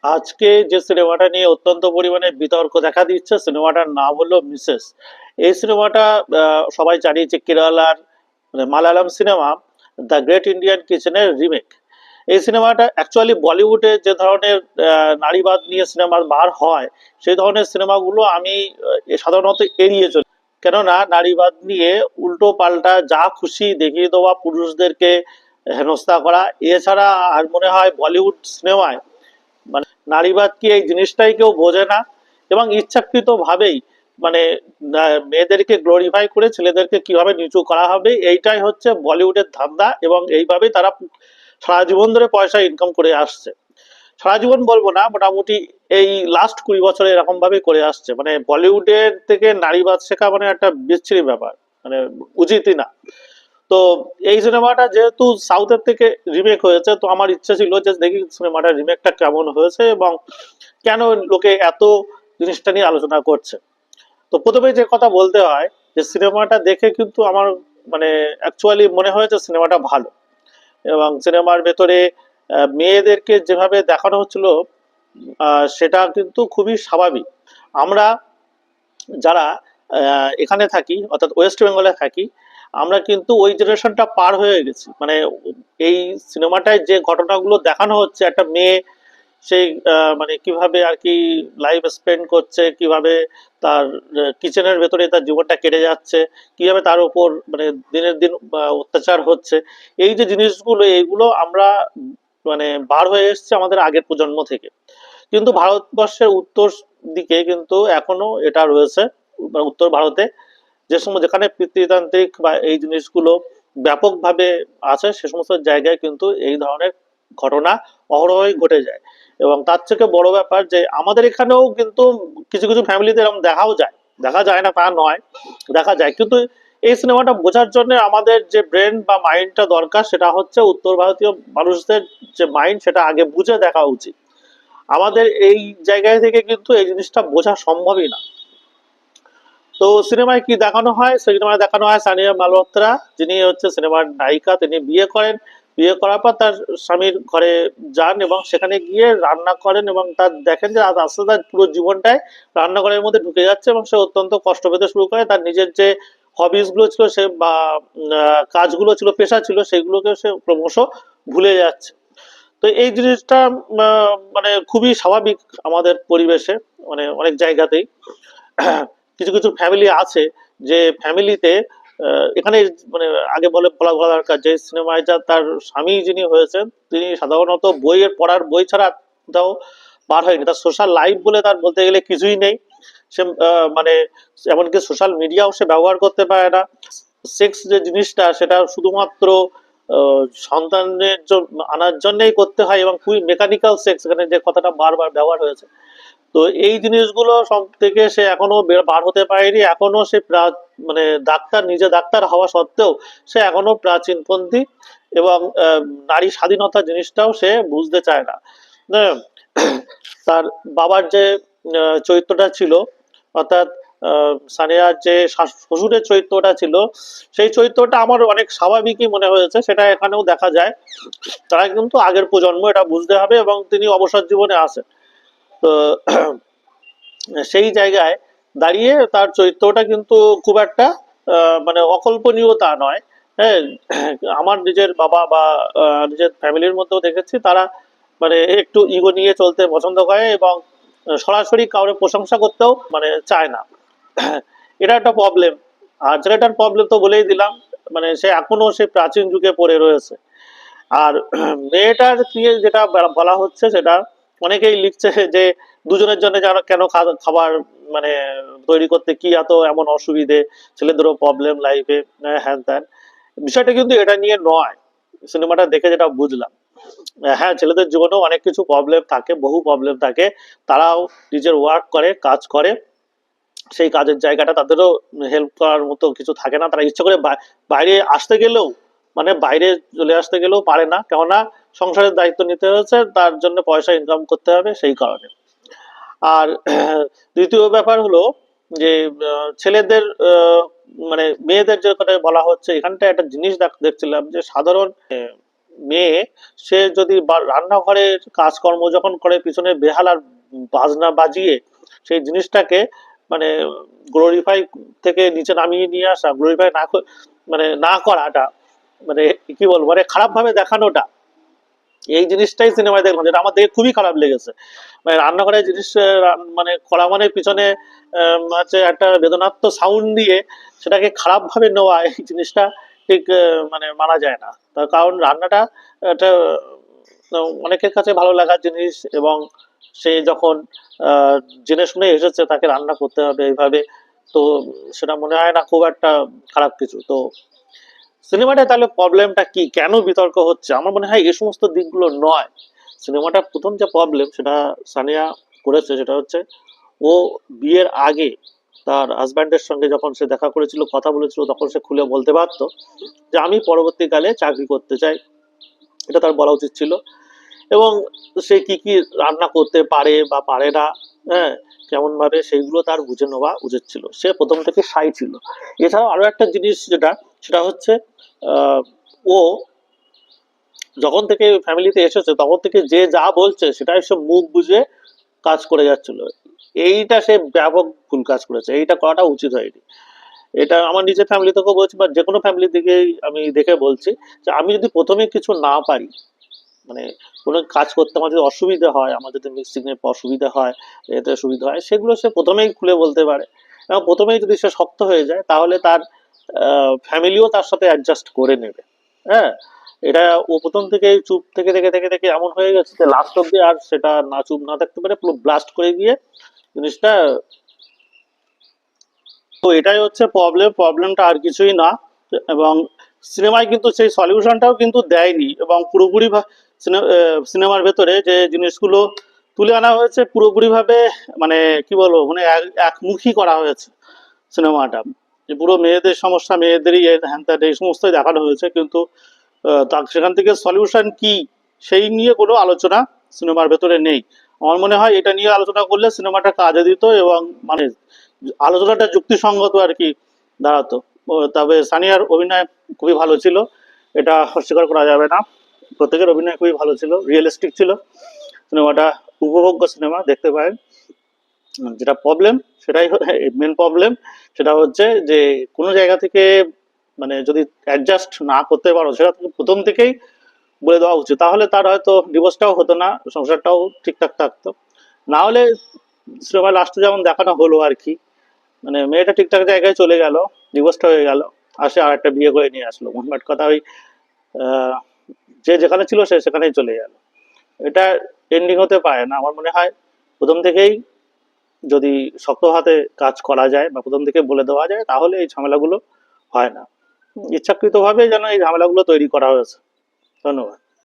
আজকে যে সিনেমাটা নিয়ে অত্যন্ত পরিমাণে বিতর্ক দেখা দিচ্ছে, সিনেমাটার নাম হলো মিসেস। এই সিনেমাটা সবাই জানি যে কেরালার মানে Malayalam cinema the great Indian কিচেনের রিমেক। এই সিনেমাটা অ্যাকচুয়ালি বলিউডে যে ধরনের নারীবাদ নিয়ে সিনেমা বার হয়, সেই ধরনের সিনেমাগুলো আমি সাধারণত এড়িয়ে চলি। কেননা নারীবাদ নিয়ে উল্টো পাল্টা যা খুশি দেখিয়ে দেওয়া, পুরুষদেরকে হেনস্থা করা, এছাড়া আর মনে হয় বলিউড সিনেমায় মানে নারীবাদ কি এই জিনিসটাই কেউ বোঝে না, এবং ইচ্ছাকৃত ভাবেই মানে মেয়েদেরকে গ্লোরিফাই করে ছেলেদেরকে কিভাবে নিচু করা হবে, এইটাই হচ্ছে বলিউডের ধান্দা, এবং এইভাবেই তারা সারা জীবন ধরে পয়সা ইনকাম করে আসছে। সারা জীবন বলবো না, মোটামুটি এই লাস্ট 20 বছরে এরকম ভাবে করে আসছে। মানে বলিউডের থেকে নারীবাদ শেখা মানে একটা বিচ্ছিরি ব্যাপার, মানে উচিতই না। তো এই সিনেমাটা যেহেতু সাউথের থেকে রিমেক হয়েছে, তো আমার ইচ্ছা ছিল যে দেখি সিনেমাটার রিমেকটা কেমন হয়েছে এবং কেন লোকে এত জিনিসটা নিয়ে আলোচনা করছে। তো প্রথমে যে কথা বলতে হয়, যে সিনেমাটা দেখে কিন্তু আমার মানে অ্যাকচুয়ালি মনে হয়েছে সিনেমাটা ভালো, এবং সিনেমার ভেতরে মেয়েদেরকে যেভাবে দেখানো হচ্ছিল সেটা কিন্তু খুবই স্বাভাবিক। আমরা যারা এখানে থাকি, অর্থাৎ ওয়েস্ট বেঙ্গলে থাকি, আমরা কিন্তু ওই জেনারেশনটা পার হয়ে গেছি। মানে এই সিনেমাটায় যে ঘটনাগুলো দেখানো হচ্ছে, একটা মেয়ে সেই মানে কিভাবে আর কি লাইফ স্পেন্ড করছে, কিভাবে তার কিচেনের ভেতরে তার জীবনটা কেটে যাচ্ছে, কিভাবে তার উপর মানে দিনের দিন অত্যাচার হচ্ছে, এই যে জিনিসগুলো, এইগুলো আমরা মানে বার হয়ে এসেছে আমাদের আগের প্রজন্ম থেকে। কিন্তু ভারতবর্ষের উত্তর দিকে কিন্তু এখনো এটা রয়েছে, উত্তর ভারতে যে সময় যেখানে পিতৃতান্ত্রিক বা এই জিনিসগুলো ব্যাপকভাবে আছে, সে সমস্ত জায়গায় কিন্তু এই ধরনের ঘটনা অহরহই ঘটে যায়। এবং তার থেকে বড় ব্যাপার যে আমাদের এখানেও কিন্তু কিছু কিছু ফ্যামিলিতে এরকম দেখাও যায়, দেখা যায় না তা নয়, দেখা যায়। কিন্তু এই সিনেমাটা বোঝার জন্য আমাদের যে ব্রেন বা মাইন্ডটা দরকার, সেটা হচ্ছে উত্তর ভারতীয় মানুষদের যে মাইন্ড, সেটা আগে বুঝে দেখা উচিত। আমাদের এই জায়গায় থেকে কিন্তু এই জিনিসটা বোঝা সম্ভবই না। তো সিনেমায় কি দেখানো হয়, সিনেমায় দেখানো হয় সানিয়া মালহোত্রা, যিনি হচ্ছে সিনেমার নায়িকা, তিনি বিয়ে করেন। বিয়ে করার পর তার স্বামীর ঘরে যান এবং সেখানে গিয়ে রান্না করেন, এবং তার দেখেন যে আস্তে আস্তে তার পুরো জীবনটাই রান্নাঘরের মধ্যে ঢুকে যাচ্ছে, এবং সে অত্যন্ত কষ্ট পেতে শুরু করে। তার নিজের যে হবিস গুলো ছিল, সে বা কাজগুলো ছিল, পেশা ছিল, সেগুলোকে সে ক্রমশ ভুলে যাচ্ছে। তো এই জিনিসটা মানে খুবই স্বাভাবিক আমাদের পরিবেশে, মানে অনেক জায়গাতেই। কিছু কিছু ফ্যামিলি আছে যে ফ্যামিলিতে এখানে মানে আগে বলা বলা দরকার যে সিনেমায় যা তার স্বামী যিনি হয়েছেন, তিনি সাধারণত বইয়ের পড়ার বই ছাড়া কোথাও বার হয়নি। তার সোশ্যাল লাইফ বলে তার বলতে গেলে কিছুই নেই। সে মানে এমনকি সোশ্যাল মিডিয়াও সে ব্যবহার করতে পারে না। সেক্স যে জিনিসটা, সেটা শুধুমাত্র সন্তানের আনার জন্যই করতে হয়, এবং খুবই মেকানিক্যাল সেক্স, এখানে যে কথাটা বারবার ব্যবহার হয়েছে। তো এই জিনিসগুলো সব থেকে সে এখনো বার হতে পারেনি। এখনো সে মানে ডাক্তার, নিজে ডাক্তার হওয়া সত্ত্বেও সে এখনো প্রাচীনপন্থী, এবং নারী স্বাধীনতা জিনিসটাও সে বুঝতে চায় না। হ্যাঁ, তার বাবার যে চরিত্রটা ছিল, অর্থাৎ সানিয়ার যে শ্বশুরের চরিত্রটা ছিল, সেই চরিত্রটা আমার অনেক স্বাভাবিকই মনে হয়েছে, সেটা এখানেও দেখা যায়। তারা কিন্তু আগের প্রজন্ম, এটা বুঝতে হবে, এবং তিনি অবসর জীবনে আসেন। তো সেই জায়গায় দাঁড়িয়ে তার চরিত্রটা কিন্তু খুব একটা মানে অকল্পনীয় তা নয়। হ্যাঁ, আমার নিজের বাবা বা নিজের ফ্যামিলির মধ্যেও দেখেছি, তারা মানে একটু ইগো নিয়ে চলতে পছন্দ করে, এবং সরাসরি কাউরে প্রশংসা করতেও মানে চায় না। এটা একটা প্রবলেম। আর ছেলেটার প্রবলেম তো বলেই দিলাম, মানে সে এখনো সে প্রাচীন যুগে পড়ে রয়েছে। আর মেয়েটার নিয়ে যেটা বলা হচ্ছে, সেটা অনেকেই লিখছে যে দুজনের জন্য যেন কেন খাবার মানে তৈরি করতে কি এত এমন অসুবিধে, ছেলেদেরও প্রবলেম লাইফে, হ্যান ত্যান। বিষয়টা কিন্তু এটা নিয়ে নয়, সিনেমাটা দেখে যেটা বুঝলাম। হ্যাঁ, ছেলেদের জীবনেও অনেক কিছু প্রবলেম থাকে, বহু প্রবলেম থাকে। তারাও নিজের ওয়ার্ক করে, কাজ করে, সেই কাজের জায়গাটা তাদেরও হেল্প করার মতো কিছু থাকে না। তারা ইচ্ছে করে বাইরে আসতে গেলেও, মানে বাইরে চলে আসতে গেলেও পারে না, কেননা সংসারের দায়িত্ব নিতে হয়েছে, তার জন্য পয়সা ইনকাম করতে হবে, সেই কারণে। আর দ্বিতীয় ব্যাপার হলো যে ছেলেদের মানে মেয়েদের যে কথা বলা হচ্ছে, এখানটা একটা জিনিস দেখছিলাম যে সাধারণ মেয়ে, সে যদি রান্নাঘরের কাজকর্ম যখন করে পিছনে বেহালার বাজনা বাজিয়ে সেই জিনিসটাকে মানে গ্লোরিফাই থেকে নিচে নামিয়ে নিয়ে আসা, গ্লোরিফাই মানে না করাটা, মানে কি বলবো, মানে খারাপ ভাবে দেখানোটা, এই জিনিসটাই সিনেমায় দেখলাম, যেটা আমার দেখে খুবই খারাপ লেগেছে। মানে রান্নাঘরের জিনিস মানে করা মানে পিছনে হচ্ছে একটা বেদনাত্মক সাউন্ড দিয়ে সেটাকে খারাপ ভাবে নেওয়া, এই জিনিসটা ঠিক মানে মানা যায় না। তার কারণ রান্নাটা একটা অনেকের কাছে ভালো লাগার জিনিস, এবং সে যখন আহ, জেনে শুনে এসেছে তাকে রান্না করতে হবে এইভাবে, তো সেটা মনে হয় না খুব একটা খারাপ কিছু। তো সিনেমাটা তাহলে প্রবলেমটা কি, কেন বিতর্ক হচ্ছে? আমার মনে হয় এই সমস্ত দিকগুলো নয়। সিনেমাটার প্রথম যে প্রবলেম সেটা সানিয়া করেছে, সেটা হচ্ছে ও বিয়ের আগে তার হাজব্যান্ডের সঙ্গে যখন সে দেখা করেছিল, কথা বলেছিল, তখন সে খুলে বলতে পারতো যে আমি পরবর্তীকালে চাকরি করতে চাই, এটা তার বলা উচিত ছিল। এবং সে কি কি রান্না করতে পারে বা পারে না, হ্যাঁ, কেমন ভাবে, সেইগুলো তার বুঝে নেওয়া উচিত ছিল। সে প্রথম থেকে সাই ছিল। এছাড়াও আরো একটা জিনিস যেটা, সেটা হচ্ছে আহ, ও যখন থেকে ফ্যামিলিতে এসেছে তখন থেকে যে যা বলছে সেটাই সে মুখ বুঝে কাজ করে যাচ্ছিল। এইটা সে ব্যাপক ভুল কাজ করেছে, এইটা করাটা উচিত হয়নি। এটা আমার নিজের ফ্যামিলি থেকেও বলছি, বা যে কোনো ফ্যামিলি দিকেই আমি দেখে বলছি, যে আমি যদি প্রথমে কিছু না পারি, মানে কোনো কাজ করতে আমার যদি অসুবিধা হয়, আমার যদি মিক্সিং এর অসুবিধা হয়, এতে সুবিধা হয়, সেগুলো সে প্রথমেই খুলে বলতে পারে। এবং প্রথমেই যদি সে শক্ত হয়ে যায় তাহলে তার ফ্যামিলিও তার সাথে অ্যাডজাস্ট করে নেবে। হ্যাঁ, এটা ও প্রথম থেকেই চুপ থেকে থেকে থেকে থেকে এমন হয়ে গেছে যে লাস্ট অব্দি আর সেটা না, চুপ না থাকতে পারে, পুরো ব্লাস্ট করে গিয়ে জিনিসটা। তো এটাই হচ্ছে প্রবলেম, প্রবলেমটা আর কিছুই না। এবং সিনেমায় কিন্তু সেই সলিউশনটাও কিন্তু দেয়নি, এবং পুরোপুরি সিনেমার ভেতরে যে জিনিসগুলো তুলে আনা হয়েছে পুরোপুরি ভাবে, মানে কি বলবো, মানে একমুখী করা হয়েছে সিনেমাটা। যে পুরো মেয়েদের সমস্যা, মেয়েদেরই হ্যান ত্যান, এই সমস্তই দেখানো হয়েছে, কিন্তু সেখান থেকে সলিউশন কি সেই নিয়ে কোনো আলোচনা সিনেমার ভেতরে নেই। আমার মনে হয় এটা নিয়ে আলোচনা করলে সিনেমাটা কাজে দিত, এবং মানে আলোচনাটা যুক্তিসঙ্গত আর কি দাঁড়াতো। তবে সানিয়ার অভিনয় খুবই ভালো ছিল, এটা অস্বীকার করা যাবে না। প্রত্যেকের অভিনয় খুবই ভালো ছিল, রিয়েলিস্টিক ছিল। সিনেমাটা উপভোগ্য সিনেমা, দেখতে পারেন। যেটা প্রবলেম, সেটাই মেন প্রবলেম, সেটা হচ্ছে যে কোনো জায়গা থেকে মানে যদি অ্যাডজাস্ট না করতে পারো, সেটা তুমি প্রথম থেকেই বলে দেওয়া উচিত, তাহলে তার হয়তো ডিভোর্সটাও হতো না, সংসারটাও ঠিকঠাক থাকতো। না হলে সিনেমা লাস্টে যেমন দেখানো হলো আর কি, মানে মেয়েটা ঠিকঠাক জায়গায় চলে গেল, ডিভোর্সটা হয়ে গেল, আসে আর একটা বিয়ে করে নিয়ে আসলো, মোটমাট কথা ওই আহ, যে যেখানে ছিল সে সেখানেই চলে গেল। এটা এন্ডিং হতে পারে না। আমার মনে হয় প্রথম থেকেই যদি শক্ত হাতে কাজ করা যায় বা প্রথম থেকে বলে দেওয়া যায়, তাহলে এই ঝামেলাগুলো হয় না। ইচ্ছাকৃতভাবে যেন এই ঝামেলাগুলো তৈরি করা হয়েছে। ধন্যবাদ।